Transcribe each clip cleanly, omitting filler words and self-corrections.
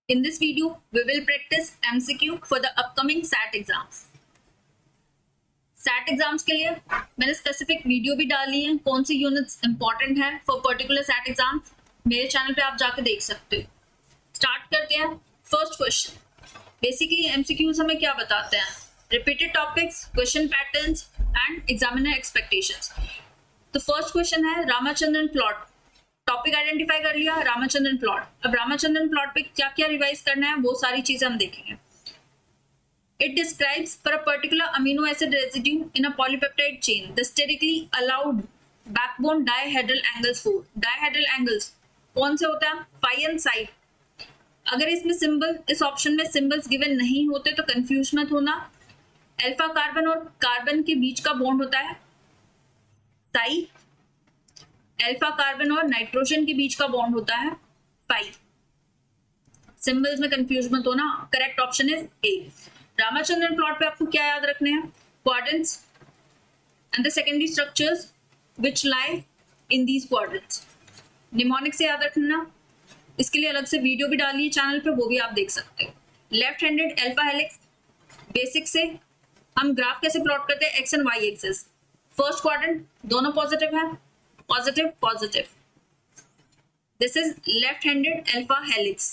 In this video, we will practice MCQ for the upcoming SAT exams. SAT exams के लिए मैंने specific video भी डाली है, कौन सी यूनिट्स इंपॉर्टेंट है फॉर पर्टिकुलर SAT एग्जाम्स मेरे चैनल पे आप जाके देख सकते हो. स्टार्ट करते हैं. First question. बेसिकली MCQs हमें क्या बताते हैं? Repeated topics, question patterns and examiner expectations. तो फर्स्ट क्वेश्चन है रामाचंद्रन प्लॉट. टॉपिक आइडेंटिफाई कर लिया, रामाचंद्रन प्लॉट. अब रामाचंद्रन प्लॉट पे क्या क्या रिवाइज करना है वो सारी चीजें हम देखेंगे. It describes for a particular amino acid residue in a polypeptide chain the sterically allowed backbone dihedral angles 4. Dihedral angles कौन से होता है? phi and psi. अगर इसमें सिंबल, इस ऑप्शन में सिंबल्स गिवन नहीं होते तो कंफ्यूज मत होना. अल्फा कार्बन और कार्बन के बीच का बॉन्ड होता है साई. अल्फा कार्बन और नाइट्रोजन के बीच का बॉन्ड होता है पाई. सिंबल्स में कंफ्यूज मत होना. Correct option is a. Ramachandran plot पे आपको क्या याद रखने हैं? Quadrants and the secondary structures which lie in these quadrants. Mnemonic से याद रखना. इसके लिए अलग से वीडियो भी डाली है चैनल पे, वो भी आप देख सकते हो. Left handed alpha helix. Basic से हम ग्राफ कैसे प्लॉट करते हैं? X and Y axis. First quadrant दोनों पॉजिटिव है, positive positive. This is left handed alpha helix.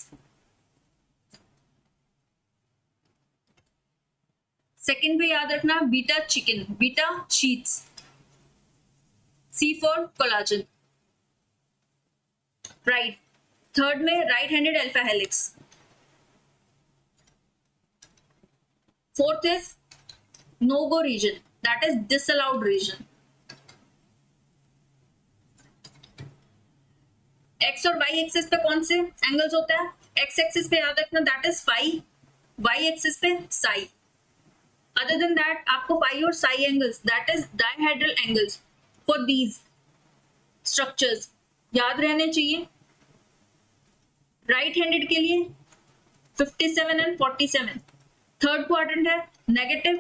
Second पे याद रखना beta chicken, beta sheets. C for collagen. Right. Third में right handed alpha helix. Fourth is no go region, that is disallowed region. X और Y axis पे कौन से angles होता है? एक्स एक्सिस पे याद रखना that is phi, Y axis पे साई. अदर देन दैट आपको फाई और psi angles that is dihedral angles for these structures याद रहने चाहिए. राइट हैंडेड के लिए 57 एंड 47. थर्ड क्वाड्रेंट है नेगेटिव.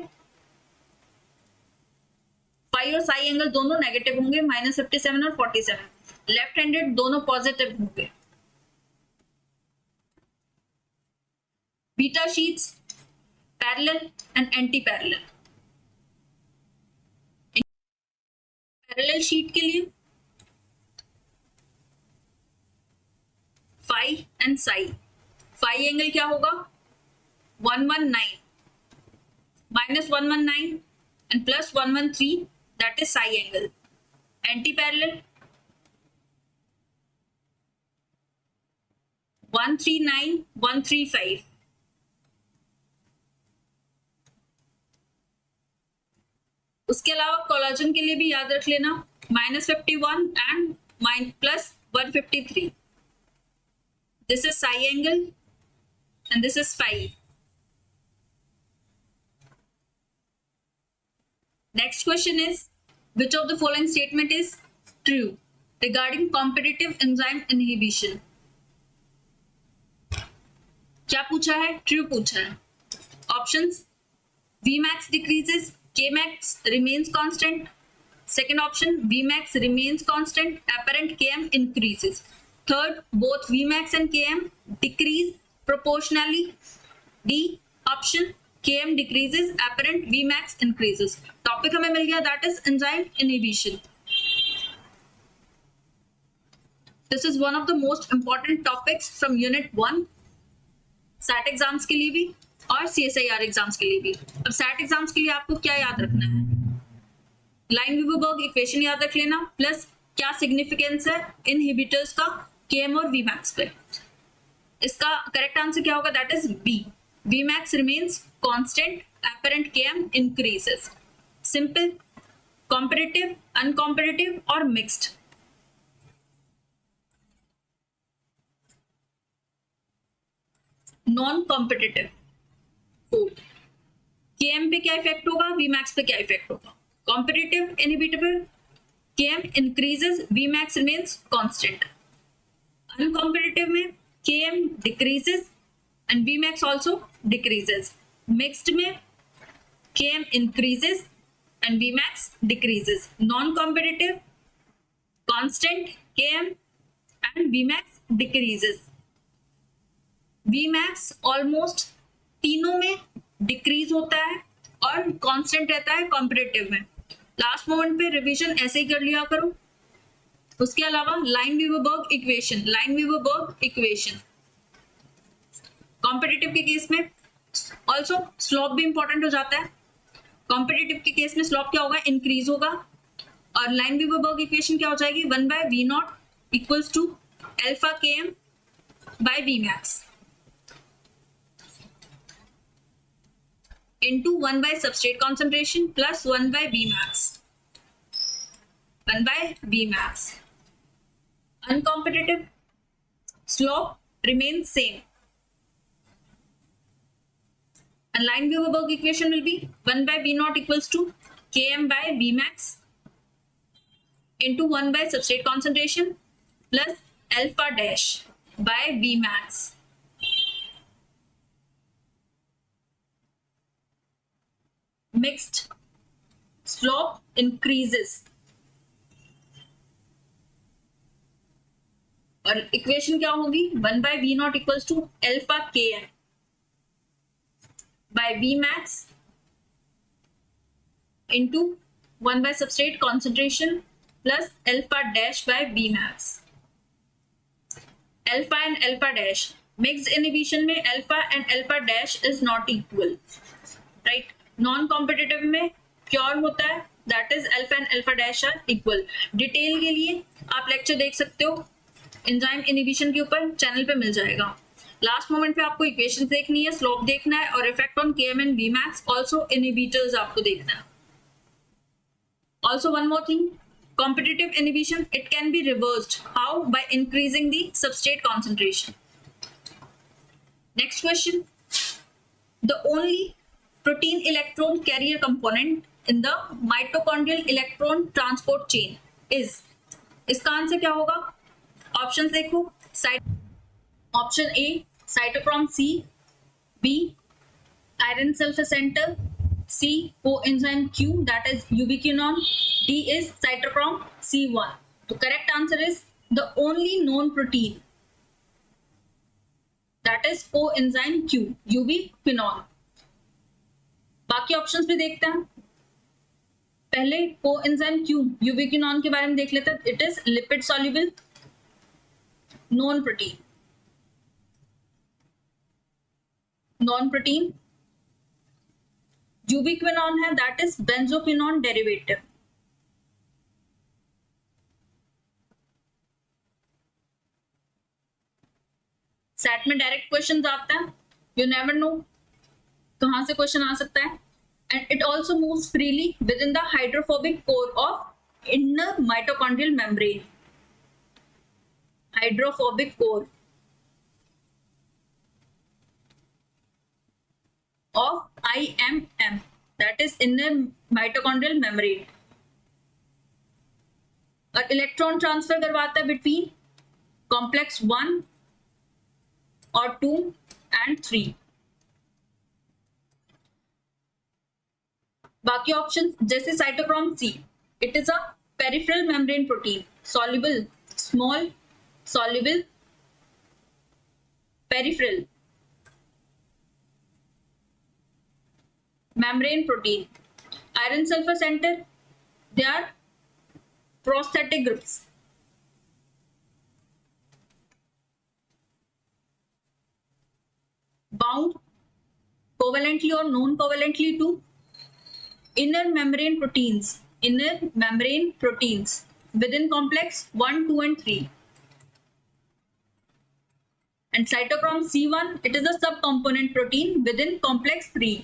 फाई और साई एंगल दोनों नेगेटिव होंगे, -57 और 47. लेफ्ट हैंडेड दोनों पॉजिटिव होंगे. Beta sheets parallel and anti parallel. Parallel sheet के लिए phi and psi. Phi angle क्या होगा? 119 -119 and +113 that is psi angle. Anti parallel 139 135. उसके अलावा कोलाजन के लिए भी याद रख लेना -51 and +153. This is psi angle and this is phi. Next question is which of the following statement is true regarding competitive enzyme inhibition. क्या पूछा है? ट्रू पूछा है. Options Vmax decreases, Kmax remains constant. Second option Vmax remains constant, apparent Km increases. Third, both Vmax and Km decrease proportionally. D option Km decreases, apparent Vmax increases. Topic हमें मिल गया that is enzyme inhibition. This is one of the most important topics from unit 1 SET exams के लिए भी और CSIR exams के लिए भी. अब सैट एग्जाम्स के लिए आपको क्या याद रखना है? लाइन-विवरबर्ग इक्वेशन याद रख लेना, प्लस क्या सिग्निफिकेंस है इनहिबिटर्स का Km और Vmax पे. इसका करेक्ट आंसर क्या होगा? That is B. Vmax remains constant, apparent Km increases. Simple, competitive, uncompetitive और mixed. Non-competitive. Km पे क्या इफेक्ट होगा? Vmax पे क्या इफेक्ट होगा? Competitive, inhibitable, Km increases, Vmax remains constant. Uncompetitive में Km decreases and Vmax also decreases. Mixed में Km increases and Vmax decreases. Non-competitive, constant Km and Vmax decreases. Vmax almost तीनों में decrease होता है और कांस्टेंट रहता है कॉम्पिटिटिव में। लास्ट मोमेंट पे रिवीजन ऐसे ही कर लिया करो। उसके अलावा लाइन-वीवर-बर्ग इक्वेशन कॉम्पिटिटिव के केस में ऑल्सो स्लोप भी इंपॉर्टेंट हो जाता है। कॉम्पिटिटिव के केस में स्लोप क्या होगा, इंक्रीज होगा, और लाइन-वीवर-बर्ग इक्वेशन क्या हो जाएगी, 1/v0 equals to alpha km by Vmax into 1 by substrate concentration plus 1 by Vmax. Uncompetitive slope remains same. And Lineweaver-Burg equation will be 1 by V0 equals to Km by Vmax into 1 by substrate concentration plus alpha dash by Vmax. Mixed slope increases और equation क्या होगी, 1 by V0 equals to alpha Km by Vmax into 1 by substrate concentration plus alpha dash by Vmax. Alpha and alpha dash mixed inhibition में alpha and alpha dash is not equal, right? Non competitive में pure होता है, that is alpha and alpha dash are equal. Detail के लिए आप lecture देख सकते हो एंजाइम इनहिबिशन के ऊपर, चैनल पे मिल जाएगा। लास्ट मोमेंट पे आपको इक्वेशन देखनी है, स्लोप देखना है और effect on KM and Vmax, also inhibitors आपको देखना है। Also one more thing, competitive inhibition it can be reversed, how, by increasing the substrate concentration. Next question, the only protein electron carrier component in the mitochondrial electron transport chain is, इसका answer क्या होगा, option देखो, option A cytochrome C, B iron sulphur centre, C coenzyme Q that is ubiquinone, D is cytochrome C1। तो correct answer is the only non protein that is coenzyme Q, ubiquinone. बाकी options भी देखते हैं। पहले coenzyme Q यूबिक्विनोन के बारे में देख लेते हैं। It is lipid soluble non protein. Ubiquinone है that is benzoquinone derivative. Set में डायरेक्ट क्वेश्चंस आते हैं, यू नेवर नो कहां से क्वेश्चन आ सकता है। And it also moves freely with in the hydrophobic core of inner mitochondrial membrane. Hydrophobic core of IMM that is inner mitochondrial membrane, और electron transfer करवाता है बिटवीन कॉम्प्लेक्स 1 और 2 and 3। बाकी ऑप्शन जैसे cytochrome c, it is a peripheral membrane protein, soluble, small soluble peripheral membrane protein. Iron sulphur centre, they are prosthetic groups. Bound covalently और non covalently to inner membrane proteins within complex 1, 2 and 3. And cytochrome C1, it is a subcomponent protein within complex 3.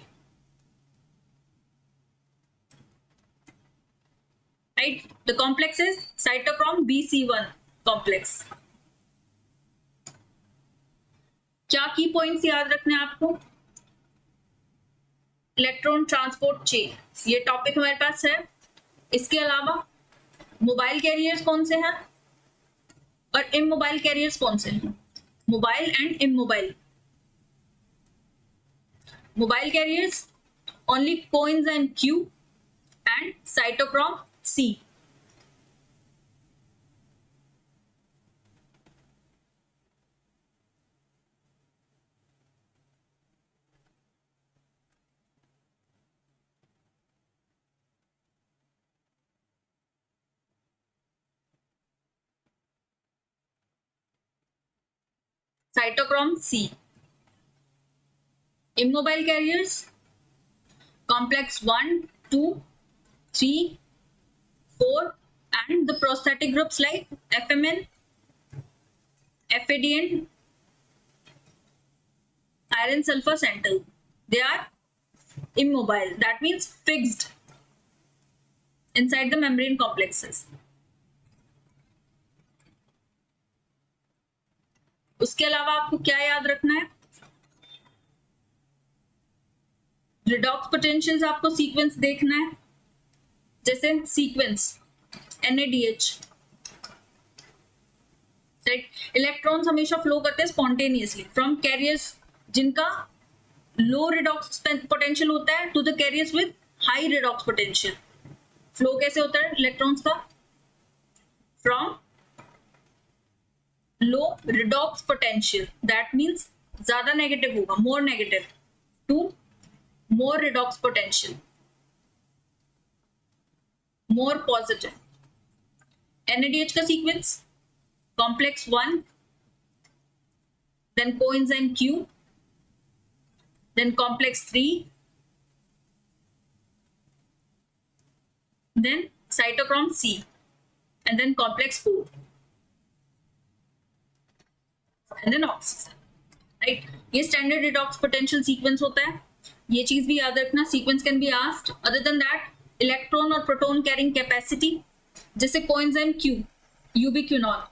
Right? The complex is cytochrome BC1 complex. क्या की points याद रखने हैं आपको, electron transport chain, ये topic हमारे पास है। इसके अलावा मोबाइल कैरियर्स कौन से हैं और इमोबाइल कैरियर्स कौन से हैं, mobile and immobile. Mobile carriers only coenzyme Q and cytochrome C. cytochrome C. Immobile carriers, complex 1, 2, 3, 4, and the prosthetic groups like FMN, FADN, iron sulfur center. They are immobile. That means fixed inside the membrane complexes. उसके अलावा आपको क्या याद रखना है? Redox potentials आपको sequence देखना है, जैसे सीक्वेंस NADH, राइट? इलेक्ट्रॉन्स हमेशा फ्लो करते हैं स्पॉन्टेनियसली फ्रॉम कैरियर्स जिनका लो रिडॉक्स पोटेंशियल होता है to the carriers with high redox potential. Flow कैसे होता है इलेक्ट्रॉन्स का? From low redox potential, that means ज्यादा नेगेटिव होगा, more negative, to more redox potential, more positive. NADH का sequence complex 1, then coenzyme Q, then complex 3, then cytochrome C, and then complex 4, and then oxygen, right? ये standard redox potential sequence होता है. ये चीज भी याद रखना. Sequence can be asked. Other than that, electron और proton carrying capacity, जैसे coenzyme Q, ubiquinol,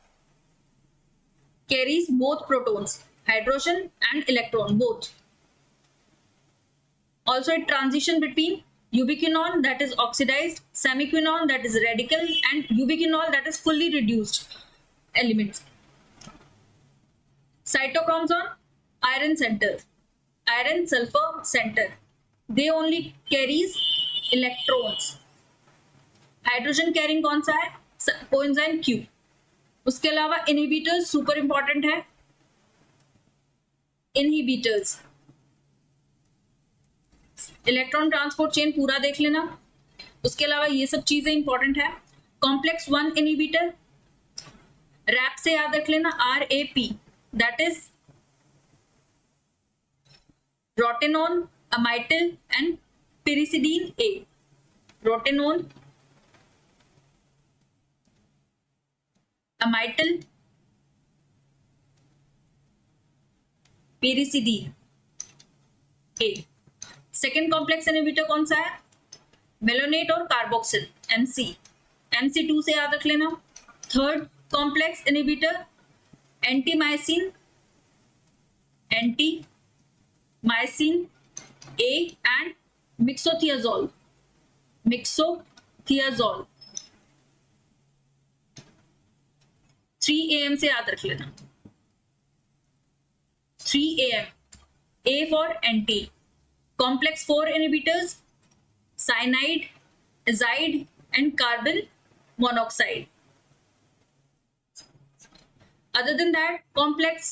carries both protons, hydrogen and electron both. Also, a transition between ubiquinol that is oxidized, semiquinol that is radical, and ubiquinol that is fully reduced elements. Cytochromes on iron center, iron sulfur center. They only carries electrons. Hydrogen carrying कौन सा है? Coenzyme Q. उसके अलावा inhibitors super important है. Inhibitors electron transport chain पूरा देख लेना. उसके अलावा ये सब चीजें इंपॉर्टेंट है. कॉम्प्लेक्स 1 इनहिबिटर रैप से याद रख लेना, RAP, that is rotenone, amytal and pyridine A. Rotenone, amytal, pyridine A. Second complex inhibitor कौन सा है? मेलोनेट और कार्बोक्सिल, MC2 से याद रख लेना. Third complex inhibitor antimycin A and myxothiazol. 3AM से याद रख लेना. 3AM, A for anti. Complex 4 inhibitors, cyanide, azide, and carbon monoxide. Other than that, complex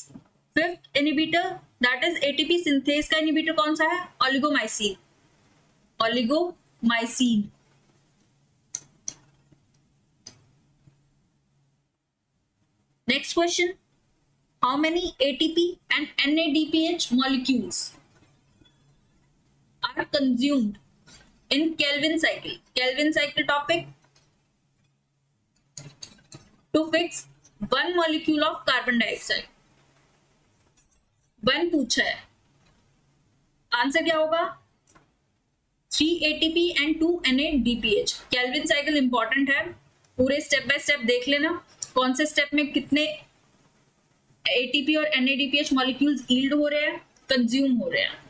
5th inhibitor, that is ATP synthase का inhibitor कौन सा है? Oligomycin. Next question. How many ATP and NADPH molecules are consumed in Calvin cycle? Calvin cycle topic to fix one molecule of carbon dioxide. One पूछा है. Answer क्या होगा? 3 ATP and 2 NADPH. Calvin cycle important है, पूरे step by step देख लेना. कौन से स्टेप में कितने ATP और NADPH मॉलिक्यूल्स यील्ड हो रहे हैं, कंज्यूम हो रहे हैं.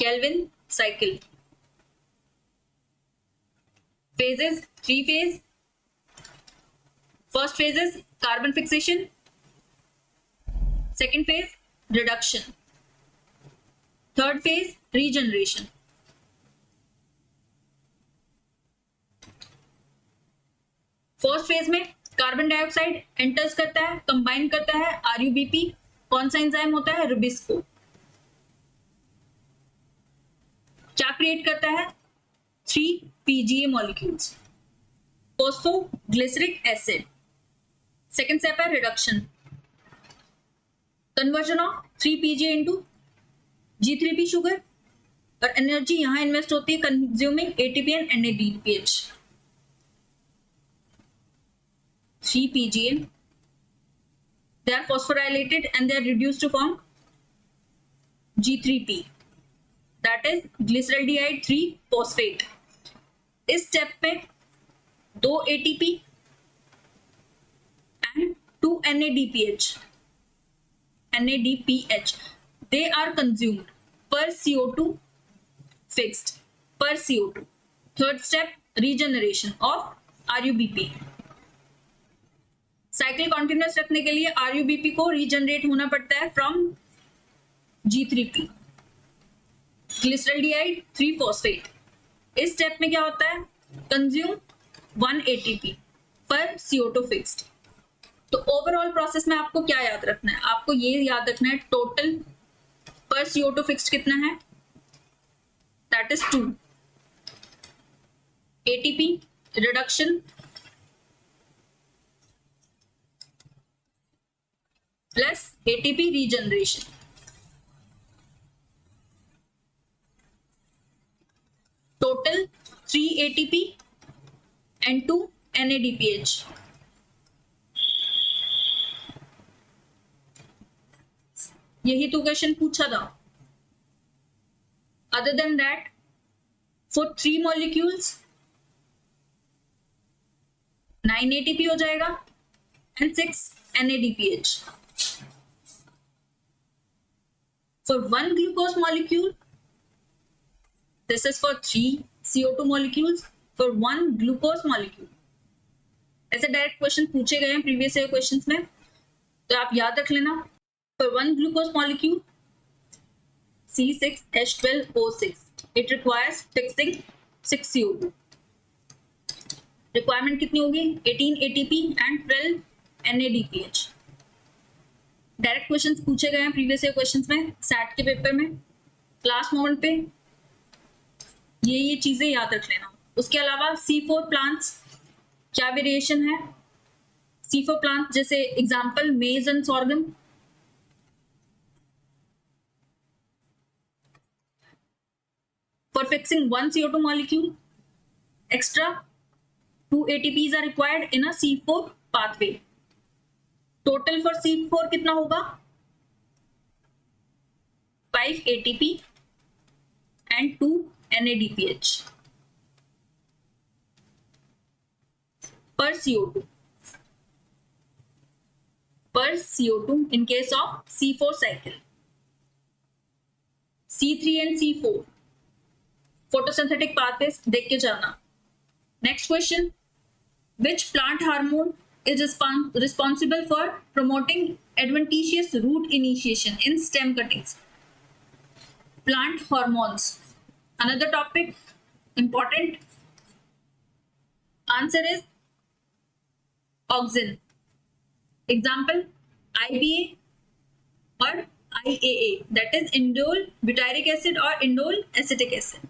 Calvin cycle phases, 3 phase. First phase is carbon fixation, second phase reduction, third phase regeneration. First phase में कार्बन डाइऑक्साइड एंटर्स करता है, कंबाइन करता है RUBP. कौन सा एंजाइम होता है? रुबिस्को. क्या क्रिएट करता है? 3 PGA molecules. phosphoglyceric acid. Second step है reduction, conversion of 3PGA into G3P sugar, और एनर्जी यहाँ इन्वेस्ट होती है consuming ATP and NADPH. 3PGA, they are phosphorylated and they are reduced to form G3P, that is glyceraldehyde 3 phosphate. इस step पे 2 ATP and 2 NADPH, they are consumed per CO2 fixed, per CO2. Third step, regeneration of RUBP. Cycle continuous रखने के लिए RUBP को regenerate होना पड़ता है from G3P, glyceraldehyde 3 phosphate. इस स्टेप में क्या होता है, कंज्यूम 1 ATP पर CO2 फिक्स्ड. तो ओवरऑल प्रोसेस में आपको क्या याद रखना है, आपको ये याद रखना है टोटल पर CO2 फिक्स्ड कितना है, that is 2 ATP reduction plus ATP regeneration. Total 3 ATP and 2 NADPH. यही तो क्वेश्चन पूछा था. Other than that, for 3 molecules 9 ATP हो जाएगा and 6 NADPH. For 1 glucose molecule, this is for 3 CO2 molecules for 1 glucose molecule. ऐसे direct question पूछे गए हैं प्रीवियस ईयर क्वेश्चंस में, तो आप याद रख लेना. For 1 glucose molecule C6H12O6, it requires fixing 6 CO2. Requirement कितनी होगी, 18 ATP and 12 NADPH. Direct questions पूछे गए हैं प्रीवियस ईयर क्वेश्चंस में, सैट के पेपर में. क्लास मोमेंट पे ये चीजें याद रख लेना. उसके अलावा C4 प्लांट्स क्या वेरिएशन है, C4 प्लांट जैसे एग्जांपल मेज and sorghum. For fixing 1 CO2 molecule, extra 2 ATPs are required in a C4 pathway. Total for C4 कितना होगा, 5 ATP and 2 NADPH per CO2. Per CO2 in case of C4 cycle. C3 and C4 photosynthetic pathways देख के जाना. Next question, which plant hormone is responsible for promoting adventitious root initiation in stem cuttings? Plant hormones, another topic, important. Answer is auxin. Example, IBA or IAA, that is indole butyric acid or indole acetic acid.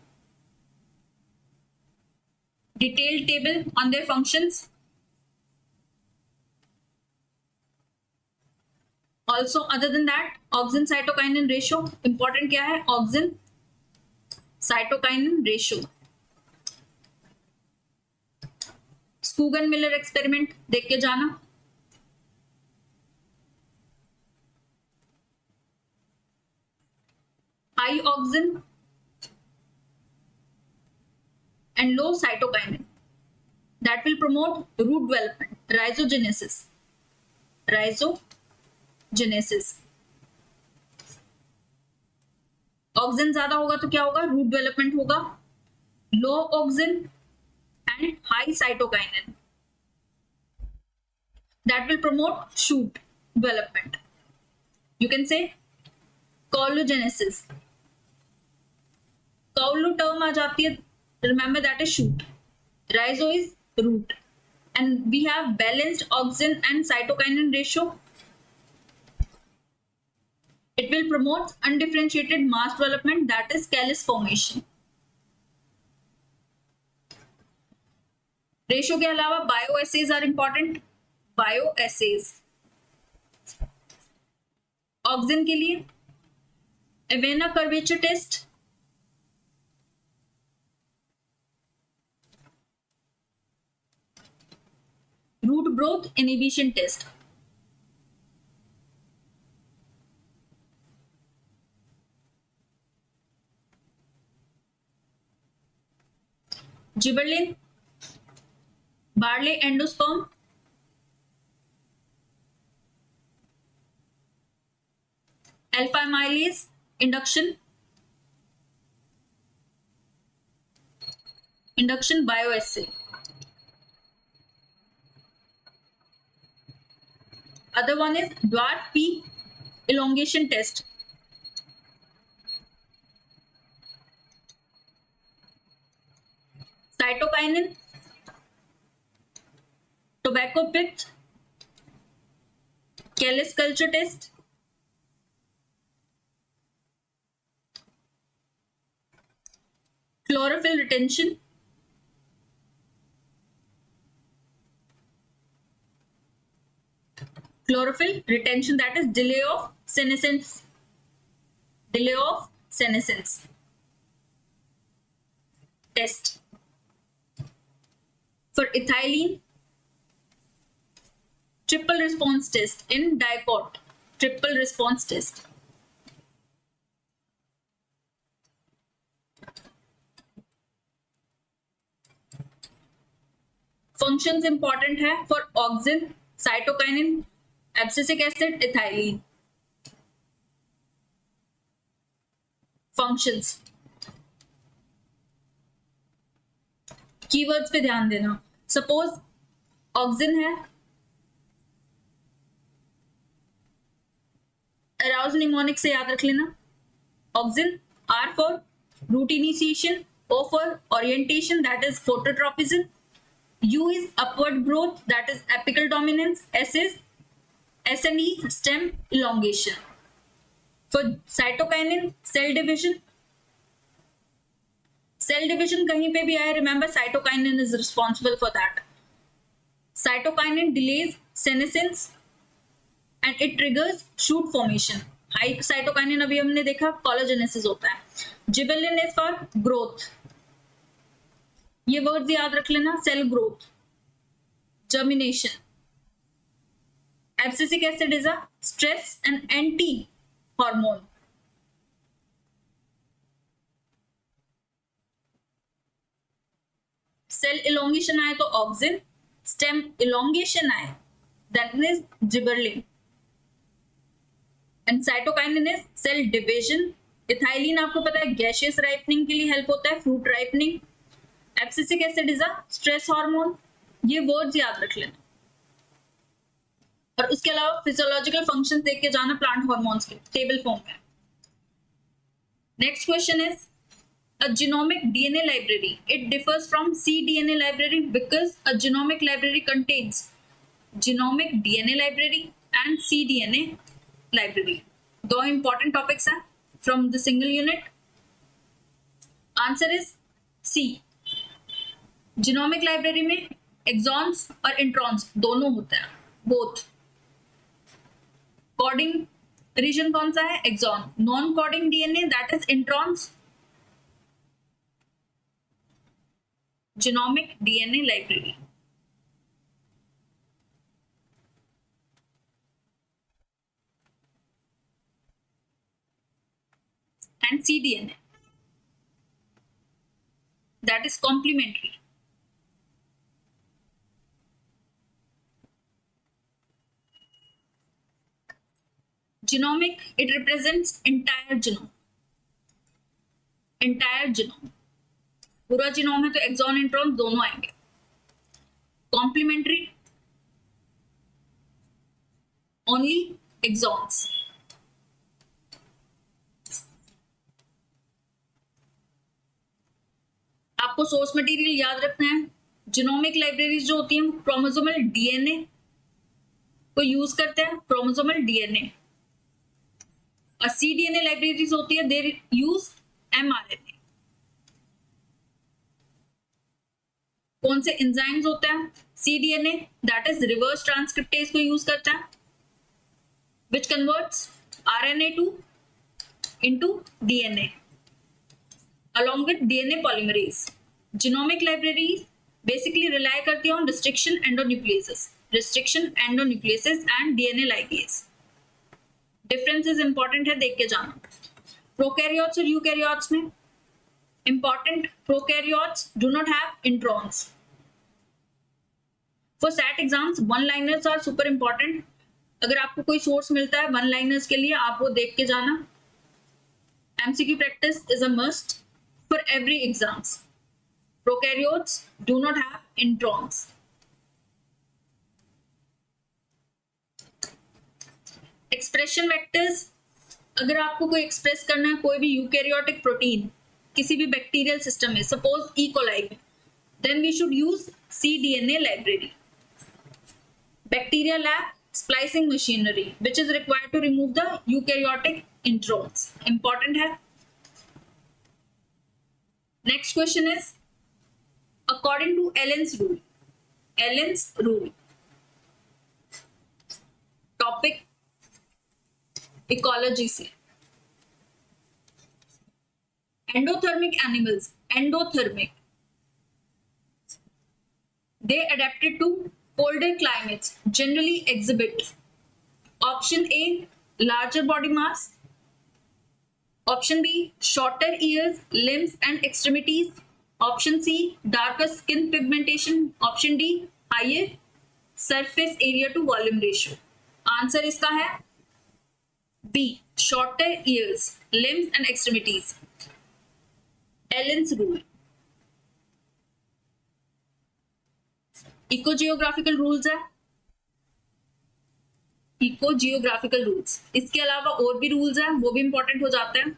Detailed table on their functions. Also, other than that, auxin cytokinin ratio, important क्या है, auxin cytokinin ratio. Skugan Miller experiment देख के जाना. High auxin and low cytokinin, that will promote root development, rhizogenesis. Auxin ज्यादा होगा तो क्या होगा, रूट डेवलपमेंट होगा. Low auxin and high cytokinin, that will promote shoot development. You can say caulogenesis. Caulo term आ जाती है, remember that is shoot. Rhizo is root, and we have balanced auxin and cytokinin ratio. It will promote undifferentiated mass development, that is callus formation. Ratio के अलावा bio assays are important, bio assays auxin के लिए Avena curvature test, root growth inhibition test, gibberellin, barley endosperm, alpha amylase induction, induction bioassay, other one is dwarf P elongation test, cytokinin, tobacco pit, Kellis culture test, chlorophyll retention, chlorophyll retention, that is delay of senescence, delay of senescence test. For ethylene, triple response test in dipot, triple response test. Functions important है for auxin, cytokinin, abscisic acid, ethylene. Functions, keywords पे ध्यान देना. Suppose auxin है, arouse mnemonic से याद रख लेना. Auxin, R for route initiation, O for orientation, that is phototropism, U is upward growth, that is apical dominance, S is S&E, stem elongation. For cytokinin, cell division. Cell division कहीं पे भी आए, remember cytokinin is responsible for that. Cytokinin delays senescence and it triggers shoot formation. High cytokinin अभी हमने देखा collagenesis होता है. Gibberellin is for growth. ये वर्ड्स याद रख लेना. Cell growth, germination. Abscisic acid is a stress and anti hormone. Cell elongation आए तो ऑक्सिन, स्टेम इलोंगेशन आए that is gibberellin, and cytokinin is cell division. Ethylene आपको पता है गैसियस राइपनिंग के लिए हेल्प होता है, fruit ripening. Abscisic acid is a stress hormone. ये वर्ड्स याद रख लेना. और उसके अलावा फिजियोलॉजिकल फंक्शंस देख के जाना प्लांट हार्मोन्स के टेबल फॉर्म में. Next question is a genomic DNA library. It differs from cDNA library because a genomic library contains genomic DNA library and cDNA library. दो important topics हैं from the single unit. Answer is C. Genomic library में exons और introns दोनों होते हैं, both. Coding region कौन सा है? Exon. Non-coding DNA, that is introns. Genomic DNA library. And cDNA, that is complementary. Genomic, it represents entire genome. Entire genome. पूरा genome है तो एक्सॉन इंट्रॉन दोनों आएंगे. Complementary, only exons. आपको सोर्स मटेरियल याद रखना है. जीनोमिक लाइब्रेरीज जो होती हैं क्रोमोसोमल डीएनए को यूज करते हैं, क्रोमोसोमल डीएनए. और cDNA लाइब्रेरीज होती है दे यूज mRNA. कौन से एंजाइम्स होते हैं? cDNA, that is reverse transcriptase को यूज करता है, which converts RNA into DNA along with DNA polymerase. Genomic library basically rely करती है on restriction endonucleases and DNA ligase. Differences important है, देख के जाना. Prokaryotes और eukaryotes में important, prokaryotes do not have introns. For SAT exams, one-liners are super important. अगर आपको कोई सोर्स मिलता है one-liners के लिए, आप वो देख के जाना. MCQ practice is a must for every exams. Prokaryotes do not have introns. Expression vectors, अगर आपको कोई एक्सप्रेस करना है कोई भी यूकैरियोटिक प्रोटीन किसी भी बैक्टीरियल सिस्टम में, सपोज ई कोलाई में, then we should use cDNA library. Bacteria lack splicing machinery which is required to remove the eukaryotic introns. Important है. Next question is, according to Allen's rule, topic ecology से, endothermic animals, they adapted to colder climates generally exhibit option A, larger body mass, option B, shorter ears, limbs and extremities, option C, darker skin pigmentation, option D, higher surface area to volume ratio. Answer इसका है B, shorter ears, limbs and extremities. Allen's rule. Ecogeographical rules है, ecogeographical rules. इसके अलावा और भी rules हैं, वो भी इंपॉर्टेंट हो जाते हैं.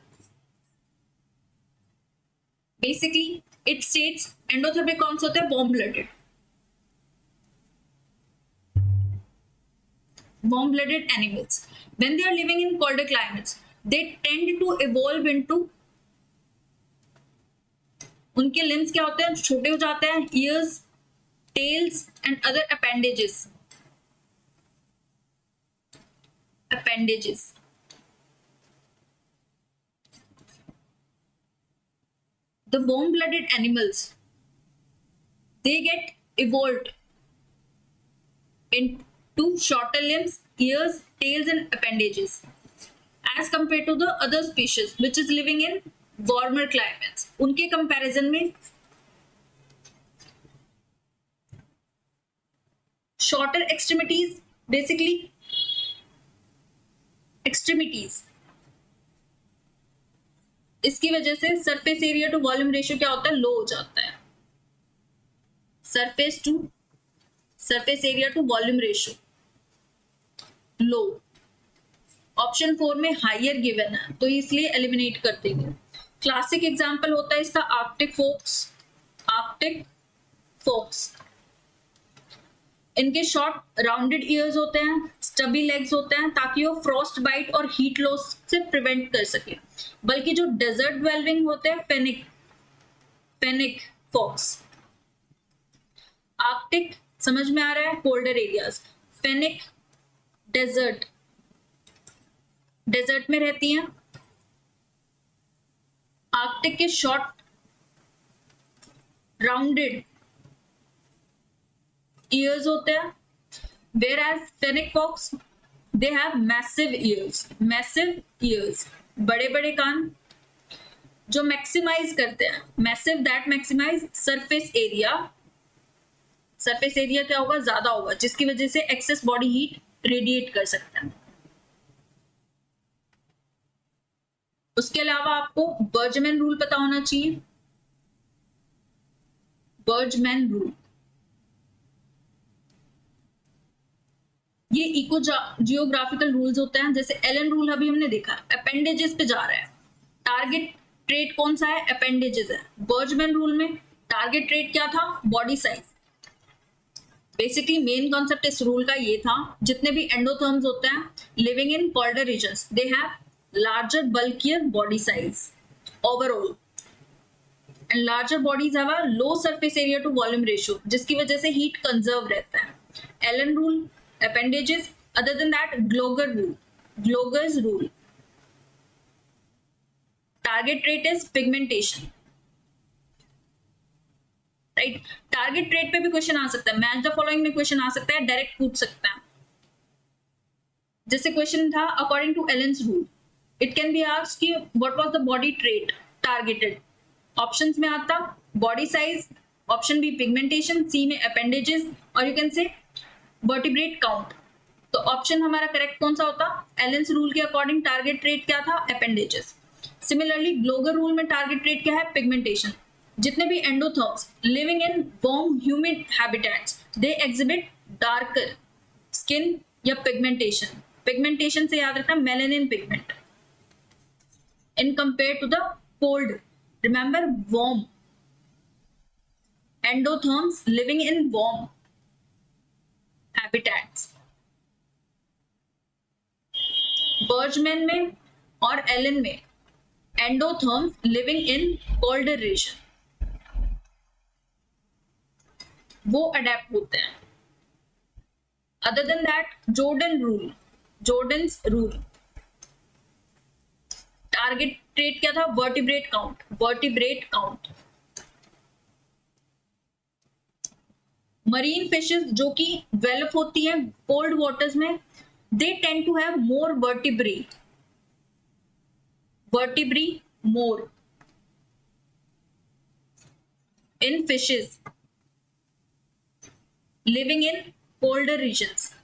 बेसिकली इट स्टेट्स एंडोथर्मिक कौन से होते हैं? warm blooded animals. When they are living in colder climates, they tend to evolve into, उनके लिम्स क्या होते हैं? छोटे हो जाते हैं. Years, tails and other appendages. The warm-blooded animals, they get evolved into shorter limbs, ears, tails and appendages as compared to the other species which is living in warmer climates. उनके comparison में shorter extremities, basically extremities, इसकी वजह से surface area to volume ratio क्या होता है? Low हो जाता है. Surface area to volume ratio low. Option 4 में हायर गिवन है तो इसलिए एलिमिनेट कर देंगे. क्लासिक एग्जांपल होता है इसका आर्कटिक फोक्स. इनके शॉर्ट राउंडेड ईयर्स होते हैं, स्टबी लेग्स होते हैं ताकि वो फ्रॉस्ट बाइट और हीट लॉस से प्रिवेंट कर सके. बल्कि जो डेजर्ट ड्वेलिंग होते हैं फेनिक फॉक्स. आर्कटिक समझ में आ रहा है, कोल्डर एरियाज. फेनिक डेजर्ट में रहती हैं. आर्कटिक के शॉर्ट राउंडेड ears होते हैं, whereas fennec fox they have massive ears, बड़े बड़े कान जो मैक्सिमाइज करते हैं. Massive that maximise surface area क्या होगा? ज्यादा होगा, जिसकी वजह से एक्सेस बॉडी हीट रेडिएट कर सकता है. उसके अलावा आपको बर्जमैन रूल पता होना चाहिए. बर्जमैन रूल ये इको जियोग्राफिकल रूल्स होते हैं. जैसे एलन रूल अभी हमने देखा, अपेंडेजेस पे जा रहा है. टारगेट ट्रेट कौन सा है? अपेंडेजेस है. बर्जमैन रूल में टारगेट ट्रेट क्या था? Body size. Basically main concept इस रूल का ये था, जितने भी एंडोथर्म्स होते हैं living in colder regions, they have larger bulkier body size overall and larger bodies have a low surface area to volume ratio, जिसकी वजह से हीट कंजर्व रहता है. Allen rule, appendages. Other than that, Gloger's rule. Target trait is pigmentation. Right, target trait पे भी question आ सकता है. मैच द फॉलोइंग में क्वेश्चन आ सकता है, डायरेक्ट पूछ सकता है. जैसे क्वेश्चन था according to Allen's rule, it can be asked कि what was the body trait targeted. Options में आता body size, option B pigmentation, C में अपेंडेजेस, और you can say vertebrate count. तो ऑप्शन हमारा करेक्ट कौन सा होता? एलेंस रूल के अकॉर्डिंग टारगेट ट्रेट क्या था? अपेंडेजेस. सिमिलरली ग्लोगर रूल में टारगेट ट्रेट क्या है? पिगमेंटेशन. जितने भी endotherms living in warm humid habitats, they exhibit darker skin या पिगमेंटेशन. पिगमेंटेशन से याद रखना melanin pigment in compare to the cold. Remember warm, endotherms living in warm habitats. Bergmann में और एलन में endotherms living in colder region, वो adapt होते हैं. Other than that, Jordan's rule target trait क्या था? Vertebrate count. मरीन फिशेस जो कि डेवलप होती हैं कोल्ड वाटर्स में, they tend to have more vertebrae more in fishes living in colder regions,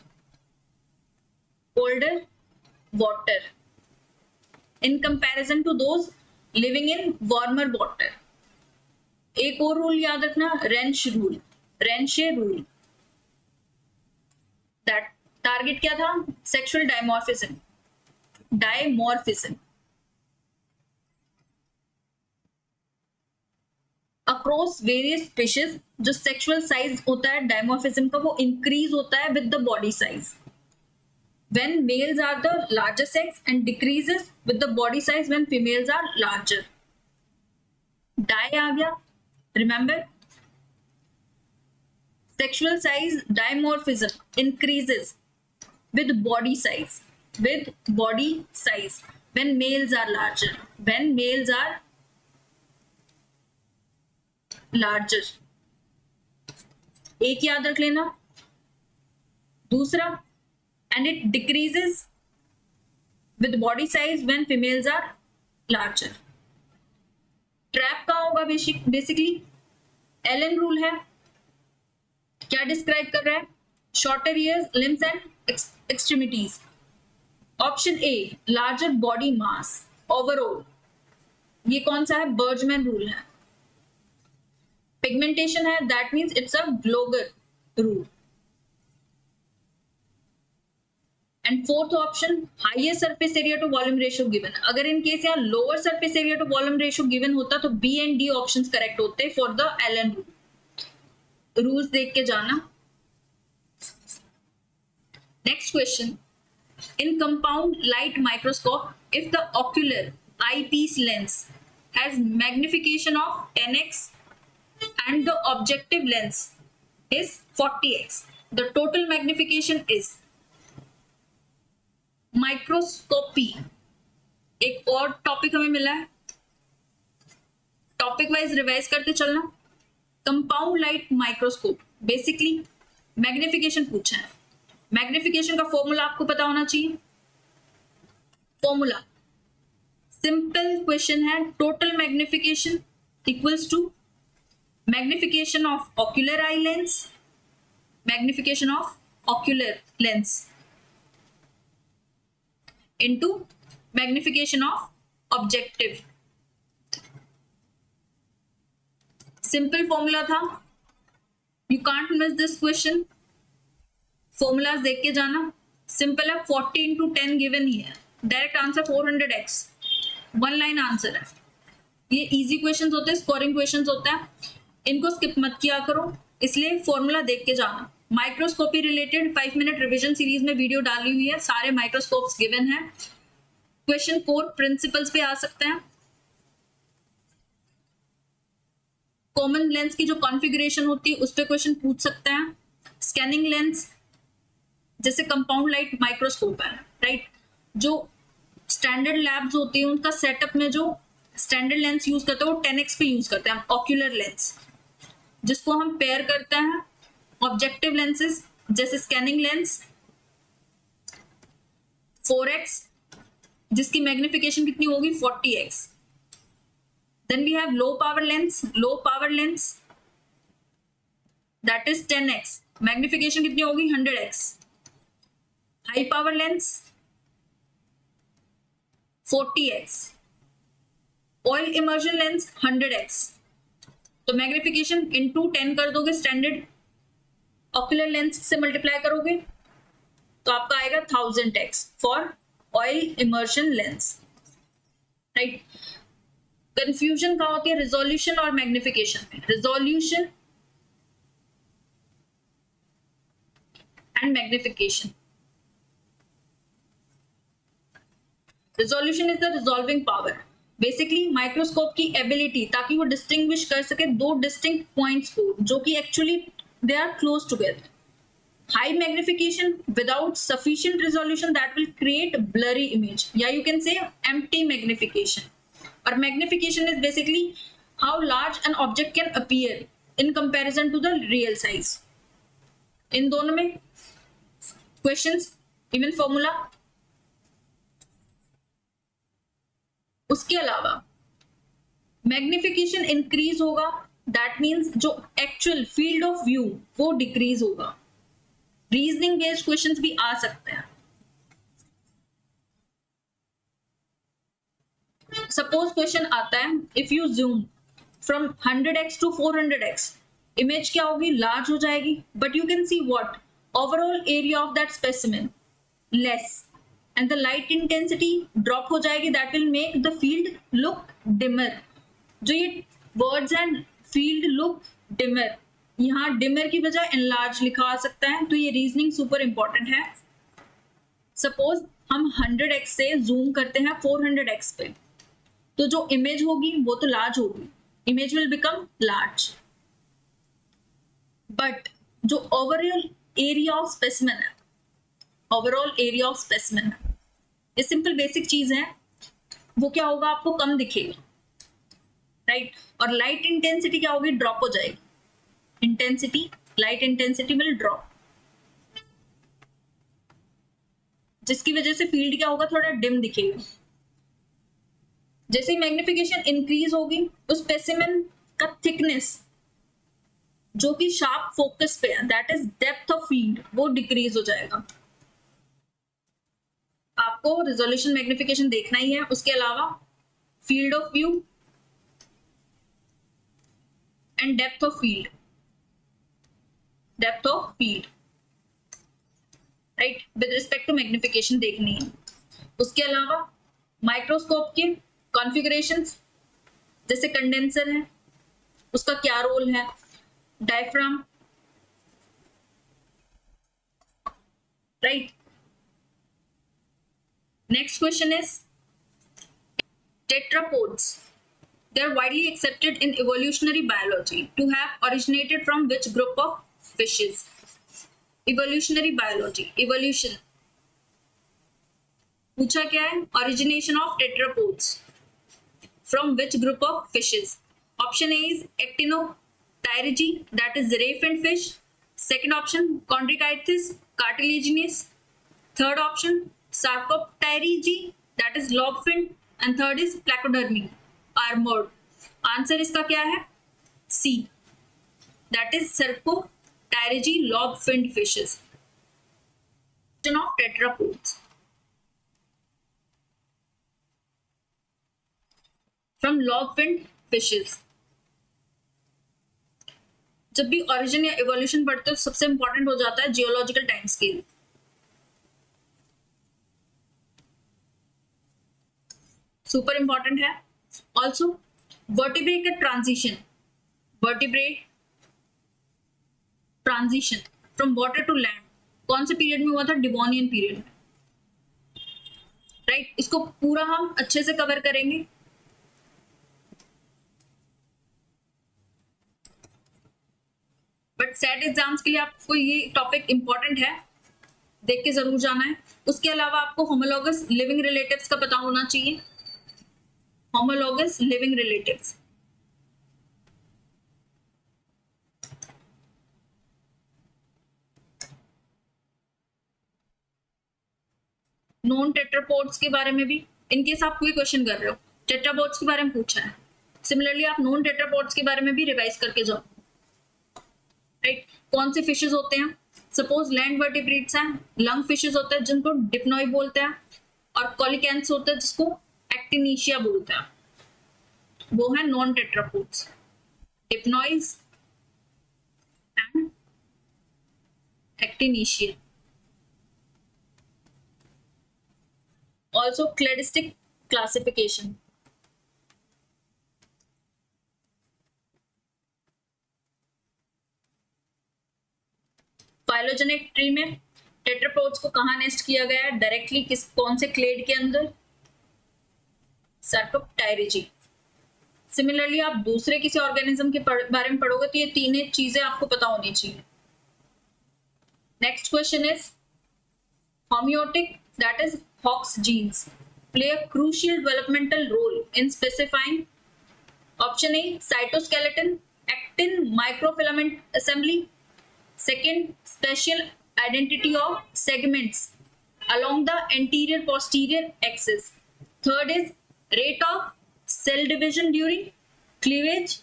colder water, in comparison to those living in warmer water. एक और rule याद रखना, रेंशे rule. That target क्या था? Sexual dimorphism. Across various species जो sexual size होता है dimorphism का, वो इंक्रीज होता है with the body size. When males are the larger sex and decreases with the body size when females are larger. डाई आ गया. Remember, sexual size dimorphism increases with body size when males are larger. एक याद रख लेना. दूसरा, and it decreases with body size when females are larger. Trap कहाँ होगा? बेसिकली एलन रूल है. क्या डिस्क्राइब कर रहा है? Shorter ears, limbs and extremities. Option A, larger body mass overall. ये कौन सा है? बर्जमैन रूल है. पिगमेंटेशन है, that means it's a Gloger rule. And fourth option, higher surface area to volume ratio given. अगर इन केस यहाँ lower surface area to volume ratio given होता तो B and D options correct होते for the Allen rule. Rules देख के जाना. Next question. In compound light microscope, if the ocular eyepiece lens has magnification of 10x and the objective lens is 40x, the total magnification is. Microscopy एक और topic हमें मिला है. Topic wise revise करते चलना. Compound light microscope, basically magnification पूछा है. Magnification का फॉर्मूला आपको पता होना चाहिए. फॉर्मूला सिंपल क्वेश्चन है. Total magnification equals to magnification of ocular eye lens, magnification of ocular lens into magnification of objective. Simple formula था. You can't miss this question. Formulas देख के जाना. सिंपल है. 40 इंटू 10 गिवन ही है. Direct answer 400x. One line answer है. ये easy questions होते हैं, स्कोरिंग क्वेश्चंस होते हैं, इनको स्किप मत किया करो. इसलिए फॉर्मूला देख के जाना. Microscopy related 5 minute revision series में वीडियो डाली हुई है. सारे माइक्रोस्कोप्स गिवन है. क्वेश्चन कोर प्रिंसिपल्स पे आ सकते हैं. कॉमन लेंस की जो कॉन्फ़िगरेशन होती है उस पर क्वेश्चन पूछ सकते हैं। स्कैनिंग लेंस जैसे कंपाउंड लाइट माइक्रोस्कोप है, राइट, जो स्टैंडर्ड लैब्स होती है उनका सेटअप में जो स्टैंडर्ड लेंस यूज करते हैं वो 10x पे यूज करते हैं ऑक्यूलर लेंस, जिसको हम पेयर करते हैं ऑब्जेक्टिव लेंसेज जैसे स्कैनिंग लेंस 4x जिसकी मैग्निफिकेशन कितनी होगी 40x। Then we have low power lens that is 10x, magnification कितनी होगी 100x। High power lens 40x, oil immersion lens 100x। तो मैग्निफिकेशन इनटू 10 कर दोगे, स्टैंडर्ड ऑक्यूलर लेंस से मल्टीप्लाई करोगे तो आपका आएगा 1000x for oil immersion lens, right. Confusion कहाँ होती है रिजोल्यूशन और मैग्निफिकेशन में। Resolution and magnification. Resolution is the resolving power, basically microscope की एबिलिटी ताकि वो डिस्टिंग्विश कर सके दो डिस्टिंक्ट पॉइंट्स को जो कि actually they are close together. High magnification without sufficient resolution that will create blurry image, या you can say empty magnification. और magnification is basically how large an object can appear in comparison to the real size. इन दोनों में questions, even formula. उसके अलावा magnification increase होगा, that means जो actual field of view वो decrease होगा। Reasoning based questions भी आ सकते हैं। सपोज क्वेश्चन आता है if you zoom from 100x to 400x, image क्या होगी लार्ज हो जाएगी, but you can see what overall area of that specimen less and the light intensity drop हो जाएगी, that will make the field look dimmer. जो ये words and field look dimmer, यहाँ dimmer की बजाय एनलार्ज लिखा आ सकता है, तो ये रीजनिंग सुपर इंपॉर्टेंट है। सपोज हम 100x से जूम करते हैं 400x पे, तो जो इमेज होगी वो तो लार्ज होगी, image will become large, but जो ओवरऑल एरिया ऑफ स्पेसिमेन है, ओवरऑल एरिया ऑफ स्पेसिमेन है, ये सिंपल बेसिक चीज है, वो क्या होगा आपको कम दिखेगा, राइट। और लाइट इंटेंसिटी क्या होगी ड्रॉप हो जाएगी, intensity light intensity will drop, जिसकी वजह से फील्ड क्या होगा थोड़ा डिम दिखेगा। जैसे मैग्निफिकेशन इंक्रीज होगी तो स्पेसिमेन का थिकनेस जो कि शार्प फोकस पे है that is depth of field वो डिक्रीज हो जाएगा। आपको रिजोल्यूशन मैग्निफिकेशन देखना ही है, उसके अलावा field of view and depth of field, depth of field, right, with respect to magnification देखनी है। उसके अलावा माइक्रोस्कोप के कॉन्फ़िगरेशंस जैसे कंडेंसर है उसका क्या रोल है, diaphragm, right. Next question is tetrapods. They are widely accepted in evolutionary biology to have originated from which group of fishes? Evolutionary biology, evolution पूछा क्या है, origination of tetrapods from which group of fishes? Option A is Actinopterygii, that is ray fin fish. Second option Chondrichthyes cartilaginous. Third option Sarcopterygii, that is lobfin. And third is Placodermi armored. Answer इसका क्या है C, that is Sarcopterygii lob-finned fishes. Of tetrapods from lob-finned fishes. जब भी origin या evolution पढ़ते हो सबसे important हो जाता है geological time scale. Super important है। ऑल्सो वर्टिब्रे का transition from water to land कौन से पीरियड में हुआ था, डिवोनियन पीरियड में, राइट। इसको पूरा हम अच्छे से कवर करेंगे। बट सेट एग्जाम्स के लिए आपको ये टॉपिक इंपॉर्टेंट है, देख के जरूर जाना है। उसके अलावा आपको होमोलॉगस लिविंग रिलेटिव्स का पता होना चाहिए। Homologous living relatives, non tetrapods के बारे में भी इनकेस आप कोई क्वेश्चन कर रहे हो, टेट्रापोड्स के बारे में पूछा है, सिमिलरली आप नॉन टेट्रापोड्स के बारे में भी रिवाइज करके जाओ। राइट, कौन से फिशेस होते हैं? सपोज लैंड वर्टिब्रेट्स हैं, लंग फिशेस होते हैं जिनको डिप्नोई बोलते हैं, और कॉलिकेंस होते हैं जिसको एक्टिनिशिया बोलते हैं, वो है non tetrapods, dipnoi and actinistia. Also cladistic classification, phylogenetic tree में टेट्रापोड्स को कहां नेस्ट किया गया है? डायरेक्टली किस कौन से क्लेड के अंदर? सर्कोप्टेरिजी। सिमिलरली आप दूसरे किसी ऑर्गेनिज्म के बारे में पढ़ोगे तो ये तीनों चीजें आपको पता होनी चाहिए। Next question is homeotic, that is Hox genes play a crucial developmental role in specifying option A cytoskeleton, actin microfilament assembly, second spatial identity of segments along the anterior posterior axis, third is rate of cell division during cleavage,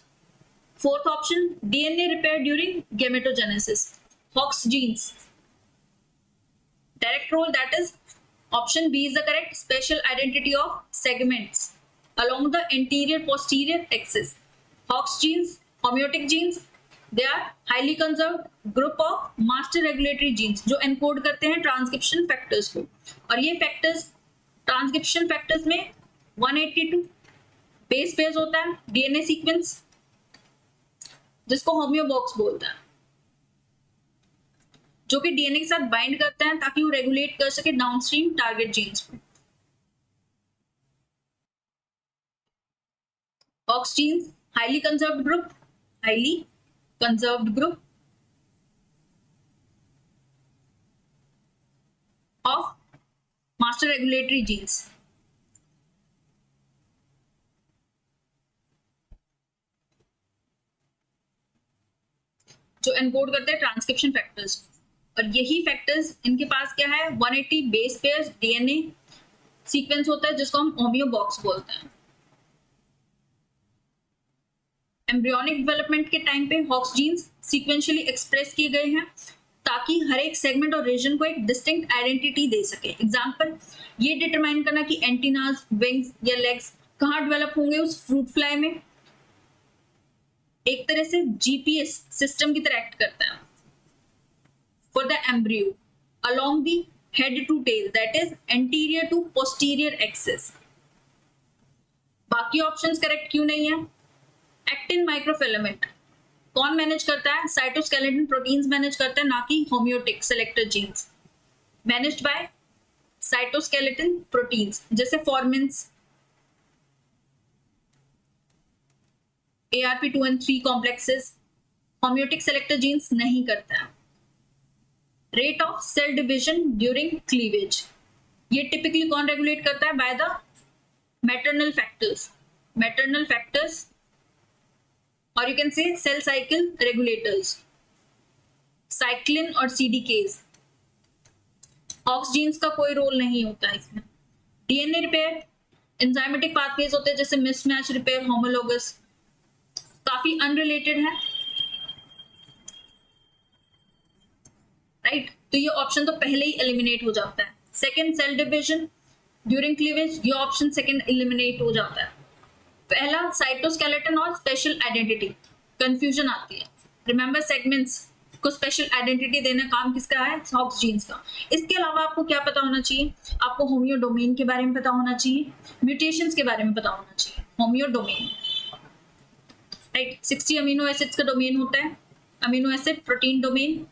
fourth option DNA repair during gametogenesis. Hox genes direct role, that is option B is the correct, spatial identity of segments along the anterior posterior axis. Hox genes, homeotic genes, they are highly conserved group of master regulatory genes जो encode करते हैं transcription factors को, और ये factors transcription factors में 182 base pairs होता है, DNA sequence जिसको होम्योबॉक्स बोलता है, जो कि डीएनए के साथ बाइंड करते हैं ताकि वो रेगुलेट कर सके डाउनस्ट्रीम टारगेट जीन्स को। Hox genes highly conserved group of master regulatory genes, जो एनकोड करते हैं ट्रांसक्रिप्शन फैक्टर्स, और यही फैक्टर्स इनके पास क्या है? 180 बेस पेयर्स डीएनए सीक्वेंस होता है जिसको हम होम्योबॉक्स बोलते हैं। एम्ब्रियोनिक डेवलपमेंट के टाइम पे हॉक्स जीन्स सीक्वेंशियली एक्सप्रेस किए गए हैं ताकि हर एक सेगमेंट और रीजन को एक डिस्टिंक्ट आइडेंटिटी दे सके। एग्जांपल, ये डिटरमाइन करना कि एंटीनास, विंग्स या लेग्स कहाँ डेवलप होंगे उस फ्रूट फ्लाई में, एक तरह से जीपीएस सिस्टम की तरह एक्ट करता है for the embryo along the head to tail, that is anterior to posterior axis. बाकी ऑप्शंस करेक्ट क्यों नहीं है? एक्टिन माइक्रोफिलामेंट कौन मैनेज करता है? साइटोस्केलेटन प्रोटीन्स मैनेज करते हैं, ना कि homeotic selector genes. Managed by cytoskeleton proteins जैसे formins, ARP2 and 3 complexes. Homeotic selector genes नहीं करता है। Rate of cell division during cleavage, ये टिपिकली कौन रेगुलेट करता है? बाय द मैटरनल फैक्टर्स और you can say cell cycle regulators, cyclin और सीडीकेज। हॉक्स जीन्स का कोई रोल नहीं होता है इसमें। डीएनए रिपेयर, एंजाइमेटिक पाथवेज होते हैं जैसे मिसमैच रिपेयर, होमोलोगस, काफी अनरिलेटेड है, राइट? तो ये ऑप्शन तो पहले ही एलिमिनेट हो जाता है। Second, cell division during cleavage, ये ऑप्शन सेकंड एलिमिनेट हो जाता है। पहला साइटोस्केलेटन और स्पेशल आइडेंटिटी, कंफ्यूजन आती है। रिमेंबर, सेगमेंट्स को स्पेशल आइडेंटिटी देना काम किसका है? हॉक्स जीन्स का। इसके अलावा आपको क्या पता होना चाहिए? आपको होमियो डोमेन के बारे में पता होना चाहिए, म्यूटेशंस के बारे में पता होना चाहिए। Homeo domain, right, 60 amino acids का डोमेन होता है, अमीनो एसिड प्रोटीन डोमेन,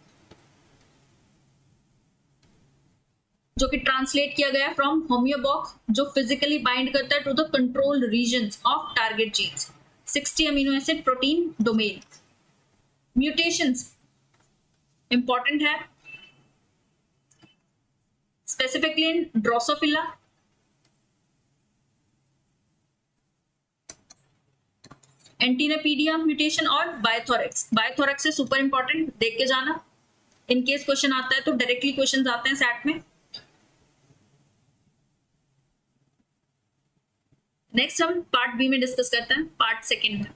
जो कि ट्रांसलेट किया गया फ्रॉम होम्योबॉक्स, जो फिजिकली बाइंड करता है to the control regions of target genes. 60 amino acid protein domain. Mutations, important है specifically in Drosophila, antennapedia mutation और बायोथोरेक्स। बायोथोरेक्स से सुपर इंपॉर्टेंट, देख के जाना, इन केस क्वेश्चन आता है तो डायरेक्टली क्वेश्चन आते हैं सैट में। नेक्स्ट हम पार्ट बी में डिस्कस करते हैं, पार्ट सेकेंड में।